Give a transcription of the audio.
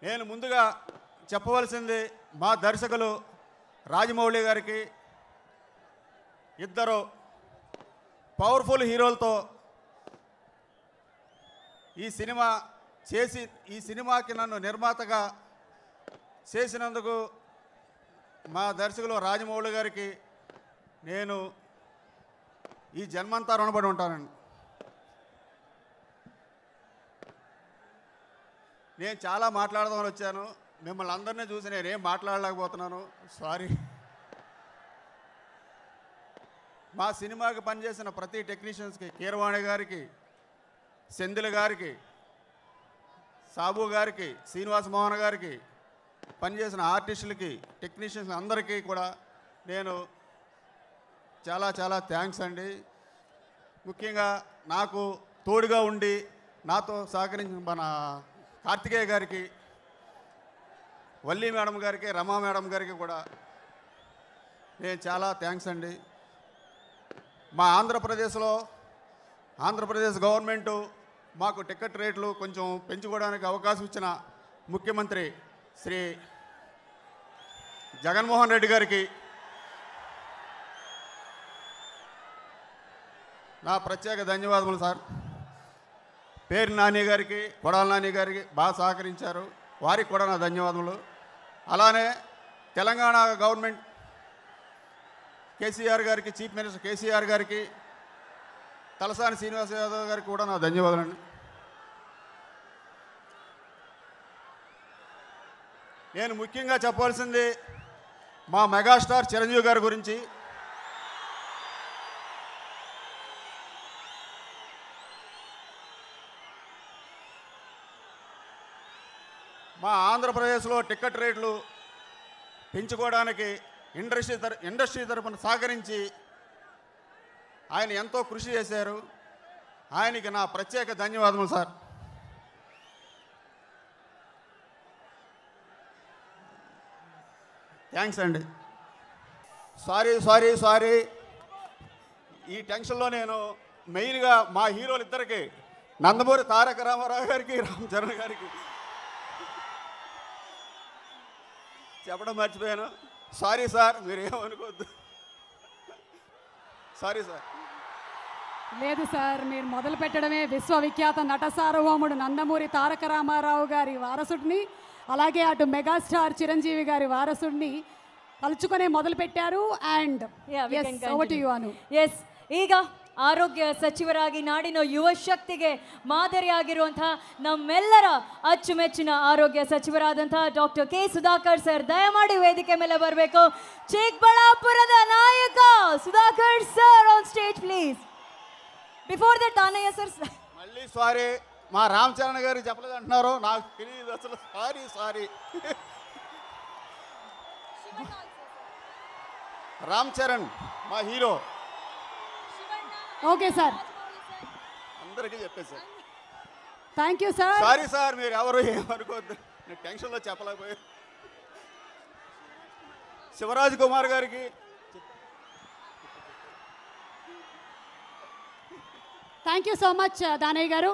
నేను ముందుగా చెప్పవలసింది మా దర్శకులు రాజమౌళి గారికి ఇద్దరు పవర్ఫుల్ హీరోలతో ఈ సినిమాకి నన్ను నిర్మాతగా చేసినందుకు మా దర్శకులు రాజమౌళి గారికి నేను ఈ జన్మంతా రుణపడి ఉంటానండి. నేను చాలా మాట్లాడదామని వచ్చాను, మిమ్మల్ని అందరినీ చూసి నేనేం మాట్లాడలేకపోతున్నాను, సారీ. మా సినిమాకి పనిచేసిన ప్రతి టెక్నీషియన్స్కి, కీరవాణి గారికి, సెంధిల్ గారికి, సాబు గారికి, శ్రీనివాస్ మోహన్ గారికి, పనిచేసిన ఆర్టిస్టులకి, టెక్నీషియన్స్ అందరికీ కూడా నేను చాలా చాలా థ్యాంక్స్ అండి. ముఖ్యంగా నాకు తోడుగా ఉండి నాతో సహకరించిన మన కార్తికేయ గారికి, వల్లి మేడం గారికి, రమా మేడం గారికి కూడా నేను చాలా థ్యాంక్స్ అండి. మా ఆంధ్రప్రదేశ్ గవర్నమెంటు మాకు టికెట్ రేట్లు కొంచెం పెంచుకోవడానికి అవకాశం ఇచ్చిన ముఖ్యమంత్రి శ్రీ జగన్మోహన్ రెడ్డి గారికి నా ప్రత్యేక ధన్యవాదములు సార్. పేరు నాని గారికి, కొడాల నాని గారికి బాగా సహకరించారు, వారికి కూడా నా ధన్యవాదములు. అలానే తెలంగాణ గవర్నమెంట్ కేసీఆర్ గారికి, చీఫ్ మినిస్టర్ కేసీఆర్ గారికి, తలసాని శ్రీనివాస్ యాదవ్ గారికి కూడా నా ధన్యవాదాలండి. నేను ముఖ్యంగా చెప్పవలసింది మా మెగాస్టార్ చిరంజీవి గారి గురించి. మా ఆంధ్రప్రదేశ్లో టికెట్ రేట్లు పెంచుకోవడానికి ఇండస్ట్రీ తరపున సహకరించి ఆయన ఎంతో కృషి చేశారు. ఆయనకి నా ప్రత్యేక ధన్యవాదములు సార్. థ్యాంక్స్ అండి. సారీ ఈ టెన్షన్లో నేను మెయిన్గా మా హీరోలు ఇద్దరికి, నందమూరి తారక రామారావు గారికి, రామ్ చరణ్ గారికి చెప్పడం మర్చిపోయాను. సారీ సార్, మీరేమనుకోవద్దు. Sorry sir. లేదు సార్, మీరు మొదలు పెట్టడమే విశ్వవిఖ్యాత నట సార్వభౌముడు నందమూరి తారక రామారావు గారి వారసుడిని, అలాగే అటు మెగాస్టార్ చిరంజీవి గారి వారసుడిని తలుచుకునే మొదలు పెట్టారు. అండ్ ಈಗ ಆರೋಗ್ಯ ಸಚಿವರಾಗಿ ನಾಡಿನ ಯುವ ಶಕ್ತಿಗೆ ಮಾದರಿಯಾಗಿರುವಂತಹ ನಮ್ಮೆಲ್ಲರ ಅಚ್ಚುಮೆಚ್ಚಿನ ಆರೋಗ್ಯ ಸಚಿವರಾದಂತಹ ಡಾಕ್ಟರ್ ಕೆ ಸುಧಾಕರ್ ಸರ್ ದಯಮಾಡಿ ವೇದಿಕೆ ಮೇಲೆ ಬರಬೇಕು. ಚಿಕ್ಕಬಳ್ಳಾಪುರದ ನಾಯಕ Sudhakar sir on stage please. Before that Danayya sir మళ్ళీ సారీ, మా రామ్ చరణ్ గారు చెప్పలేదు అంటున్నారు, నాకు తెలియదు అసలు. సారీ రామ్ చరణ్ మా హీరో. ఓకే సార్, అందరికీ చెప్పేసారు. Thank you sir. Sorry sir, మీరు ఎవరు ఏమనుకోవద్దు, నేను టెన్షన్లో చెప్పలేకపోయాను. శివరాజ్ కుమార్ గారికి, thank you so much Danayya గారు.